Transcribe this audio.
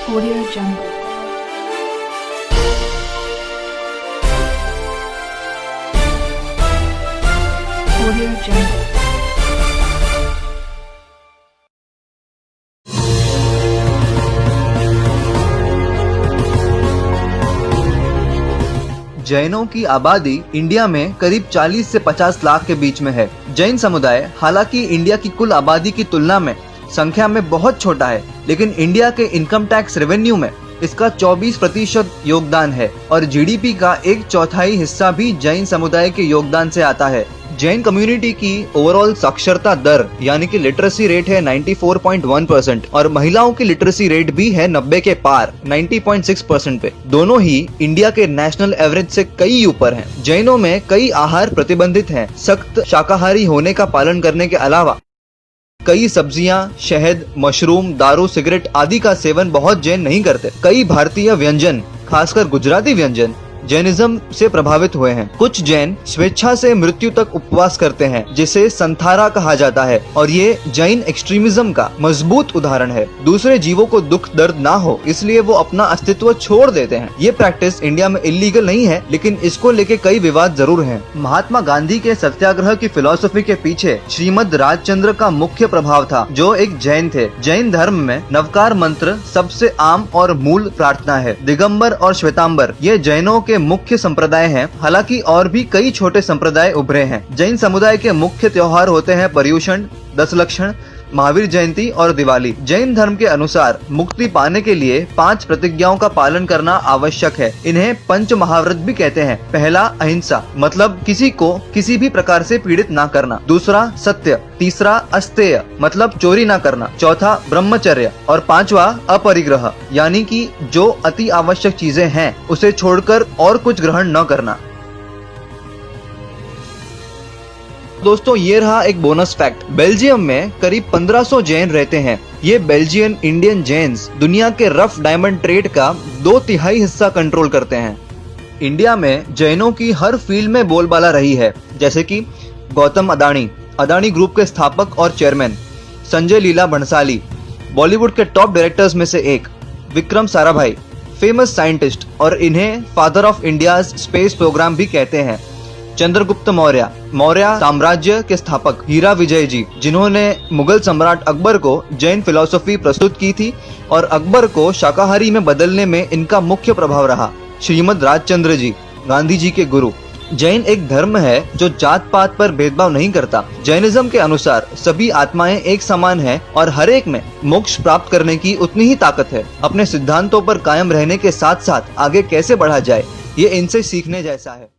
Audio Jungle. Audio Jungle. जैनों की आबादी इंडिया में करीब 40 से 50 लाख के बीच में है। जैन समुदाय हालांकि इंडिया की कुल आबादी की तुलना में संख्या में बहुत छोटा है, लेकिन इंडिया के इनकम टैक्स रेवेन्यू में इसका 24% योगदान है और जीडीपी का 1/4 हिस्सा भी जैन समुदाय के योगदान से आता है। जैन कम्युनिटी की ओवरऑल साक्षरता दर यानी कि लिटरेसी रेट है 94.1% और महिलाओं की लिटरेसी रेट भी है 90 के पार 90.6% पे। दोनों ही इंडिया के नेशनल एवरेज से कई ऊपर हैं। जैनों में कई आहार प्रतिबंधित हैं। सख्त शाकाहारी होने का पालन करने के अलावा कई सब्जियां, शहद, मशरूम, दारू, सिगरेट आदि का सेवन बहुत जैन नहीं करते। कई भारतीय व्यंजन, खासकर गुजराती व्यंजन जैनिज्म से प्रभावित हुए हैं। कुछ जैन स्वेच्छा से मृत्यु तक उपवास करते हैं, जिसे संथारा कहा जाता है और ये जैन एक्सट्रीमिज्म का मजबूत उदाहरण है। दूसरे जीवों को दुख दर्द ना हो इसलिए वो अपना अस्तित्व छोड़ देते हैं। ये प्रैक्टिस इंडिया में इलीगल नहीं है, लेकिन इसको लेके कई विवाद जरूर हैं। महात्मा गांधी के सत्याग्रह की फिलॉसफी के पीछे श्रीमद राजचंद्र का मुख्य प्रभाव था, जो एक जैन थे। जैन धर्म में नवकार मंत्र सबसे आम और मूल प्रार्थना है। दिगंबर और श्वेतांबर ये जैनों के मुख्य संप्रदाय हैं। हालांकि और भी कई छोटे संप्रदाय उभरे हैं। जैन समुदाय के मुख्य त्योहार होते हैं पर्युषण, दशलक्षण, महावीर जयंती और दिवाली। जैन धर्म के अनुसार मुक्ति पाने के लिए 5 प्रतिज्ञाओं का पालन करना आवश्यक है। इन्हें पंच महाव्रत भी कहते हैं। पहला अहिंसा, मतलब किसी को किसी भी प्रकार से पीड़ित ना करना। दूसरा सत्य, तीसरा अस्तेय, मतलब चोरी ना करना। चौथा ब्रह्मचर्य और 5वां अपरिग्रह, यानी कि जो अति आवश्यक चीजें हैं उसे छोड़कर और कुछ ग्रहण न करना। दोस्तों ये रहा एक बोनस फैक्ट। बेल्जियम में करीब 1500 जैन रहते हैं। ये बेल्जियन इंडियन जैन्स दुनिया के रफ डायमंड ट्रेड का 2/3 हिस्सा कंट्रोल करते हैं। इंडिया में जैनों की हर फील्ड में बोलबाला रही है, जैसे कि गौतम अडानी, अडानी ग्रुप के स्थापक और चेयरमैन, संजय लीला भंसाली, बॉलीवुड के टॉप डायरेक्टर्स में से एक, विक्रम साराभाई, फेमस साइंटिस्ट और इन्हें father of India's space programme भी कहते हैं। चंद्रगुप्त मौर्य, मौर्य साम्राज्य के स्थापक, हीरा विजय जी, जिन्होंने मुगल सम्राट अकबर को जैन फिलॉसफी प्रस्तुत की थी और अकबर को शाकाहारी में बदलने में इनका मुख्य प्रभाव रहा। श्रीमद राजचंद्र जी, गांधी जी के गुरु। जैन एक धर्म है जो जात पात पर भेदभाव नहीं करता। जैनिज्म के अनुसार सभी आत्माएं एक समान हैं और हर एक में मोक्ष प्राप्त करने की उतनी ही ताकत है। अपने सिद्धांतों पर कायम रहने के साथ साथ आगे कैसे बढ़ा जाए, ये इनसे सीखने जैसा है।